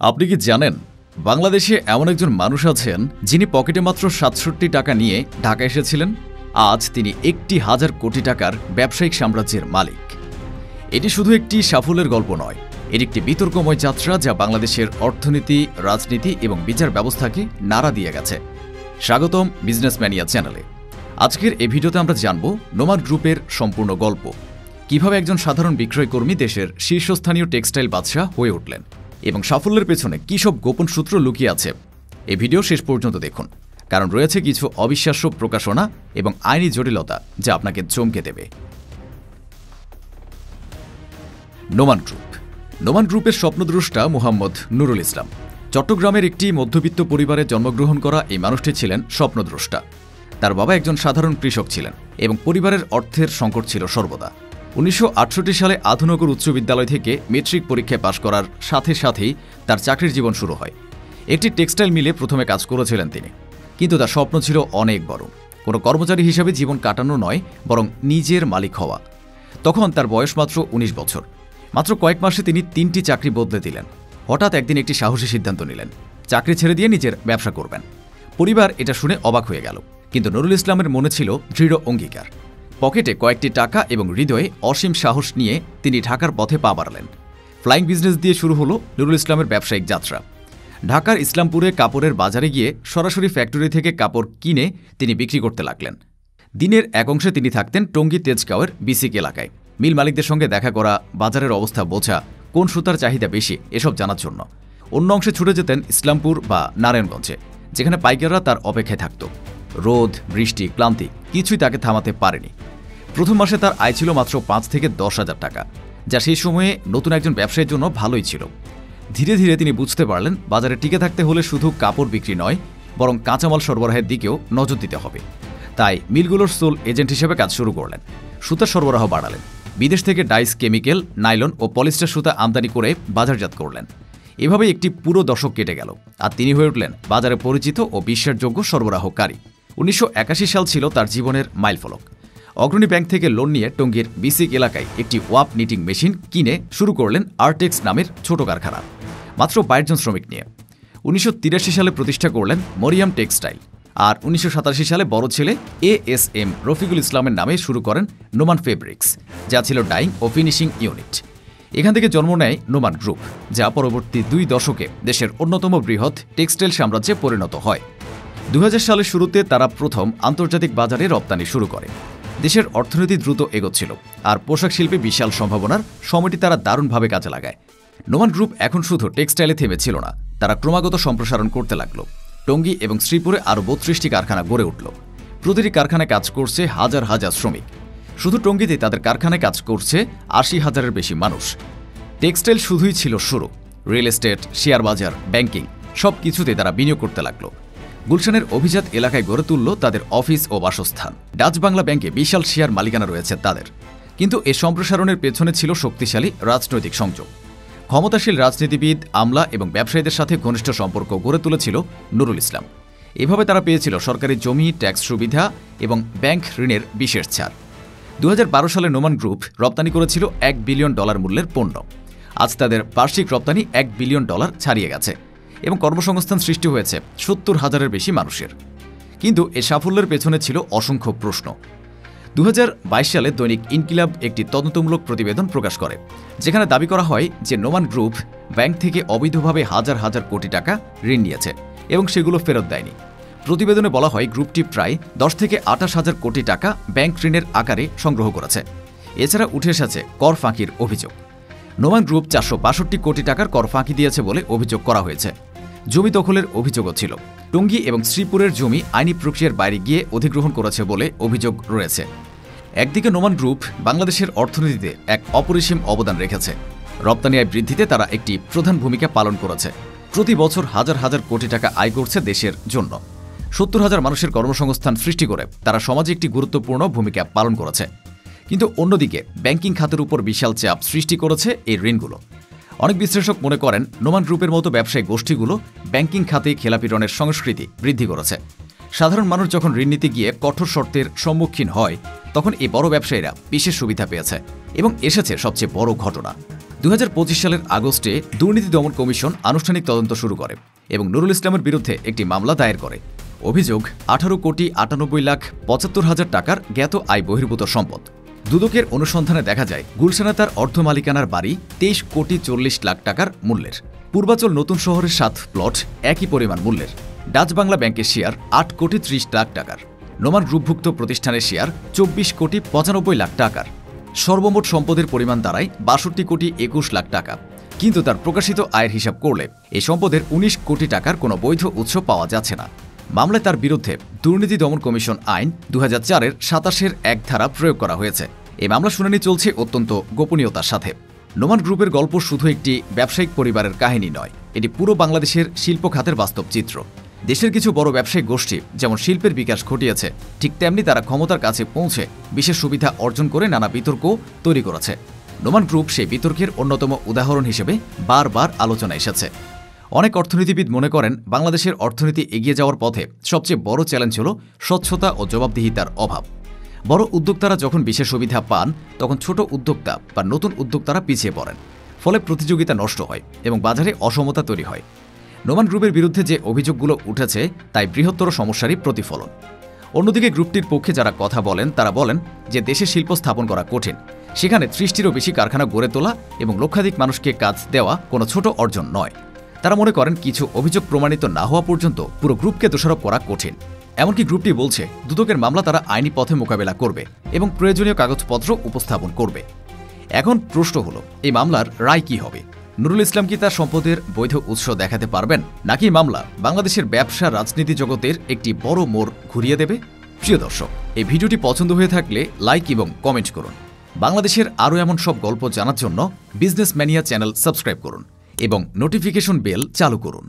আপনি কি জানেন বাংলাদেশে এমন একজন মানুষ আছেন যিনি পকেটে মাত্র ৬৭ টাকা নিয়ে ঢাকা এসেছিলেন। আজ তিনি ১,০০০ কোটি টাকার ব্যবসায়িক সাম্রাজ্যের মালিক। এটি শুধু একটি সাফল্যের গল্প নয়, এটি একটি বিতর্কময় যাত্রা যা বাংলাদেশের অর্থনীতি, রাজনীতি এবং বিচার ব্যবস্থাকে নাড়া দিয়ে গেছে। স্বাগতম বিজনেসম্যানিয়া চ্যানেলে। আজকের এই ভিডিওতে আমরা জানব নোমান গ্রুপের সম্পূর্ণ গল্প, কিভাবে একজন সাধারণ বিক্রয়কর্মী দেশের শীর্ষস্থানীয় টেক্সটাইল বাদশাহ হয়ে উঠলেন এবং সাফল্যের পেছনে কী সব গোপন সূত্র লুকিয়ে আছে। এই ভিডিও শেষ পর্যন্ত দেখুন, কারণ রয়েছে কিছু অবিশ্বাস্য প্রকাশনা এবং আইনি জটিলতা যা আপনাকে চমকে দেবে। নোমান গ্রুপ। নোমান গ্রুপের স্বপ্নদ্রষ্টা মোহাম্মদ নুরুল ইসলাম। চট্টগ্রামের একটি মধ্যবিত্ত পরিবারে জন্মগ্রহণ করা এই মানুষটি ছিলেন স্বপ্নদ্রষ্টা। তার বাবা একজন সাধারণ কৃষক ছিলেন এবং পরিবারের অর্থের সংকট ছিল সর্বদা। ১৯৬৮ সালে আধুনগর উচ্চ বিদ্যালয় থেকে মেট্রিক পরীক্ষায় পাশ করার সাথে সাথেই তার চাকরির জীবন শুরু হয়। একটি টেক্সটাইল মিলে প্রথমে কাজ করেছিলেন তিনি, কিন্তু তার স্বপ্ন ছিল অনেক বড়। কোনো কর্মচারী হিসাবে জীবন কাটানো নয়, বরং নিজের মালিক হওয়া। তখন তার বয়স মাত্র ১৯ বছর। মাত্র কয়েক মাসে তিনি ৩টি চাকরি বদলে দিলেন। হঠাৎ একদিন একটি সাহসী সিদ্ধান্ত নিলেন, চাকরি ছেড়ে দিয়ে নিজের ব্যবসা করবেন। পরিবার এটা শুনে অবাক হয়ে গেল, কিন্তু নুরুল ইসলামের মনে ছিল দৃঢ় অঙ্গীকার। পকেটে কয়েকটি টাকা এবং হৃদয়ে অসীম সাহস নিয়ে তিনি ঢাকার পথে পা বাড়ালেন। ফ্লাইং বিজনেস দিয়ে শুরু হলো নুরুল ইসলামের ব্যবসায়িক যাত্রা। ঢাকার ইসলামপুরে কাপড়ের বাজারে গিয়ে সরাসরি ফ্যাক্টরি থেকে কাপড় কিনে তিনি বিক্রি করতে লাগলেন। দিনের এক অংশে তিনি থাকতেন টঙ্গী তেজগাঁওয়ের বিসিক এলাকায়, মিল মালিকদের সঙ্গে দেখা করা, বাজারের অবস্থা বোঝা, কোন সুতার চাহিদা বেশি এসব জানার জন্য। অন্য অংশে ছুটে যেতেন ইসলামপুর বা নারায়ণগঞ্জে, যেখানে পাইকাররা তার অপেক্ষায় থাকত। রোদ, বৃষ্টি, ক্লান্তি কিছুই তাকে থামাতে পারেনি। প্রথম মাসে তার আয় ছিল মাত্র ৫ থেকে ১০,০০০ টাকা, যা সেই সময়ে নতুন একজন ব্যবসায়ীর জন্য ভালোই ছিল। ধীরে ধীরে তিনি বুঝতে পারলেন বাজারে টিকে থাকতে হলে শুধু কাপড় বিক্রি নয়, বরং কাঁচামাল সরবরাহের দিকেও নজর দিতে হবে। তাই মিলগুলোর সোল এজেন্ট হিসেবে কাজ শুরু করলেন। সুতা সরবরাহ বাড়ালেন, বিদেশ থেকে ডাইস, কেমিক্যাল, নাইলন ও পলিস্টার সুতা আমদানি করে বাজারজাত করলেন। এভাবেই একটি পুরো দশক কেটে গেল, আর তিনি হয়ে উঠলেন বাজারে পরিচিত ও বিশ্বাসযোগ্য সরবরাহকারী। ১৯৮১ সাল ছিল তার জীবনের মাইলফলক। অগ্রণী ব্যাংক থেকে লোন নিয়ে টঙ্গীর বিসিক এলাকায় একটি ওয়াপ নিটিং মেশিন কিনে শুরু করলেন আর্টেক্স নামের ছোট কারখানা, মাত্র ২২ জন শ্রমিক নিয়ে। ১৯৮৩ সালে প্রতিষ্ঠা করলেন মরিয়াম টেক্সটাইল, আর ১৯৮৭ সালে বড় ছেলে ASM রফিকুল ইসলামের নামে শুরু করেন নোমান ফেব্রিক্স, যা ছিল ডাইং ও ফিনিশিং ইউনিট। এখান থেকে জন্ম নেয় নোমান গ্রুপ, যা পরবর্তী ২ দশকে দেশের অন্যতম বৃহৎ টেক্সটাইল সাম্রাজ্যে পরিণত হয়। ২০০০ সালের শুরুতে তারা প্রথম আন্তর্জাতিক বাজারে রপ্তানি শুরু করে। দেশের অর্থনীতি দ্রুত এগোচ্ছিল, আর পোশাক শিল্পে বিশাল সম্ভাবনার সময়টি তারা দারুণভাবে কাজে লাগায়। নোমান গ্রুপ এখন শুধু টেক্সটাইলে থেমেছিল না, তারা ক্রমাগত সম্প্রসারণ করতে লাগল। টঙ্গী এবং শ্রীপুরে আরও ৩২টি কারখানা গড়ে উঠল। প্রতিটি কারখানায় কাজ করছে হাজার হাজার শ্রমিক। শুধু টঙ্গীতে তাদের কারখানায় কাজ করছে ৮০,০০০-এর বেশি মানুষ। টেক্সটাইল শুধুই ছিল শুরু। রিয়েল এস্টেট, শেয়ার বাজার, ব্যাংকিং সব কিছুতে তারা বিনিয়োগ করতে লাগল। গুলশানের অভিজাত এলাকায় গড়ে তুলল তাদের অফিস ও বাসস্থান। ডাচ বাংলা ব্যাংকে বিশাল শেয়ার মালিকানা রয়েছে তাদের। কিন্তু এ সম্প্রসারণের পেছনে ছিল শক্তিশালী রাজনৈতিক সংযোগ। ক্ষমতাশীল রাজনীতিবিদ, আমলা এবং ব্যবসায়ীদের সাথে ঘনিষ্ঠ সম্পর্ক গড়ে তুলেছিল নুরুল ইসলাম। এভাবে তারা পেয়েছিল সরকারি জমি, ট্যাক্স সুবিধা এবং ব্যাংক ঋণের বিশেষ ছাড়। ২০১২ সালে নোমান গ্রুপ রপ্তানি করেছিল $১ বিলিয়ন মূল্যের পণ্য। আজ তাদের বার্ষিক রপ্তানি $১ বিলিয়ন ছাড়িয়ে গেছে এবং কর্মসংস্থান সৃষ্টি হয়েছে ৭০,০০০-এর বেশি মানুষের। কিন্তু এ সাফল্যের পেছনে ছিল অসংখ্য প্রশ্ন। ২০২২ সালে দৈনিক ইনকিলাব একটি তদন্তমূলক প্রতিবেদন প্রকাশ করে, যেখানে দাবি করা হয় যে নোমান গ্রুপ ব্যাংক থেকে অবৈধভাবে হাজার হাজার কোটি টাকা ঋণ নিয়েছে এবং সেগুলো ফেরত দেয়নি। প্রতিবেদনে বলা হয় গ্রুপটি প্রায় ১০ থেকে ২৮,০০০ কোটি টাকা ব্যাংক ঋণের আকারে সংগ্রহ করেছে। এছাড়া উঠে এসেছে কর ফাঁকির অভিযোগ। নোমান গ্রুপ ৪৬২ কোটি টাকার কর ফাঁকি দিয়েছে বলে অভিযোগ করা হয়েছে। জমি দখলের অভিযোগও ছিল। টঙ্গী এবং শ্রীপুরের জমি আইনি প্রক্রিয়ার বাইরে গিয়ে অধিগ্রহণ করেছে বলে অভিযোগ রয়েছে। একদিকে নোমান গ্রুপ বাংলাদেশের অর্থনীতিতে এক অপরিসীম অবদান রেখেছে। রপ্তানি আয় বৃদ্ধিতে তারা একটি প্রধান ভূমিকা পালন করেছে। প্রতি বছর হাজার হাজার কোটি টাকা আয় করছে দেশের জন্য। ৭০,০০০ মানুষের কর্মসংস্থান সৃষ্টি করে তারা সমাজে একটি গুরুত্বপূর্ণ ভূমিকা পালন করেছে। কিন্তু অন্যদিকে ব্যাংকিং খাতের উপর বিশাল চাপ সৃষ্টি করেছে এই ঋণগুলো। অনেক বিশ্লেষক মনে করেন নোমান গ্রুপের মতো ব্যবসায়িক গোষ্ঠীগুলো ব্যাংকিং খাতে খেলাপিরনের সংস্কৃতি বৃদ্ধি করেছে। সাধারণ মানুষ যখন ঋণ নিতে গিয়ে কঠোর শর্তের সম্মুখীন হয়, তখন এই বড় ব্যবসায়ীরা বিশেষ সুবিধা পেয়েছে। এবং এসেছে সবচেয়ে বড় ঘটনা, 2025 সালের আগস্টে দুর্নীতি দমন কমিশন আনুষ্ঠানিক তদন্ত শুরু করে এবং নুরুল ইসলামের বিরুদ্ধে একটি মামলা দায়ের করে। অভিযোগ 18,98,75,000 টাকার জ্ঞাত আয় বহির্ভূত সম্পদ। দুদকের অনুসন্ধানে দেখা যায় গুলশানে তার অর্ধ মালিকানার বাড়ি 23,40,00,000 টাকার মূল্যের। পূর্বাচল নতুন শহরের 7 প্লট একই পরিমাণ মূল্যের। ডাচ বাংলা ব্যাংকের শেয়ার 8,30,00,000 টাকার। নোমান গ্রুপভুক্ত প্রতিষ্ঠানের শেয়ার 24,95,00,000 টাকার। সর্বমোট সম্পদের পরিমাণ দাঁড়ায় 62,21,00,000 টাকা। কিন্তু তার প্রকাশিত আয়ের হিসাব করলে এই সম্পদের 19 কোটি টাকার কোনো বৈধ উৎস পাওয়া যাচ্ছে না। মামলায় তার বিরুদ্ধে দুর্নীতি দমন কমিশন আইন 2004-এর 27-এর 1 ধারা প্রয়োগ করা হয়েছে। এই মামলা শুনানি চলছে অত্যন্ত গোপনীয়তার সাথে। নোমান গ্রুপের গল্প শুধু একটি ব্যবসায়িক পরিবারের কাহিনী নয়, এটি পুরো বাংলাদেশের শিল্প খাতের বাস্তব চিত্র। দেশের কিছু বড় ব্যবসায়িক গোষ্ঠী যেমন শিল্পের বিকাশ ঘটিয়েছে, ঠিক তেমনি তারা ক্ষমতার কাছে পৌঁছে বিশেষ সুবিধা অর্জন করে নানা বিতর্ক তৈরি করেছে। নোমান গ্রুপ সেই বিতর্কের অন্যতম উদাহরণ হিসেবে বারবার আলোচনা এসেছে। অনেক অর্থনীতিবিদ মনে করেন বাংলাদেশের অর্থনীতি এগিয়ে যাওয়ার পথে সবচেয়ে বড় চ্যালেঞ্জ হল স্বচ্ছতা ও জবাবদিহিতার অভাব। বড় উদ্যোক্তারা যখন বিশেষ সুবিধা পান, তখন ছোট উদ্যোক্তা বা নতুন উদ্যোক্তারা পিছিয়ে পড়েন। ফলে প্রতিযোগিতা নষ্ট হয় এবং বাজারে অসমতা তৈরি হয়। নোমান গ্রুপের বিরুদ্ধে যে অভিযোগগুলো উঠেছে তাই বৃহত্তর সমস্যারই প্রতিফলন। অন্যদিকে গ্রুপটির পক্ষে যারা কথা বলেন তারা বলেন যে দেশে শিল্প স্থাপন করা কঠিন, সেখানে 30টিরও বেশি কারখানা গড়ে তোলা এবং লক্ষাধিক মানুষকে কাজ দেওয়া কোনো ছোট অর্জন নয়। তারা মনে করেন কিছু অভিযোগ প্রমাণিত না হওয়া পর্যন্ত পুরো গ্রুপকে দোষারোপ করা কঠিন। এমনকি গ্রুপটি বলছে দুদকের মামলা তারা আইনি পথে মোকাবেলা করবে এবং প্রয়োজনীয় কাগজপত্র উপস্থাপন করবে। এখন প্রশ্ন হলো, এই মামলার রায় কি হবে? নুরুল ইসলাম কি তার সম্পদের বৈধ উৎস দেখাতে পারবেন, নাকি মামলা বাংলাদেশের ব্যবসা রাজনীতি জগতের একটি বড় মোড় ঘুরিয়ে দেবে? প্রিয় দর্শক, এই ভিডিওটি পছন্দ হয়ে থাকলে লাইক এবং কমেন্ট করুন। বাংলাদেশের আরও এমন সব গল্প জানার জন্য বিজনেস ম্যানিয়া চ্যানেল সাবস্ক্রাইব করুন এবং নোটিফিকেশন বেল চালু করুন।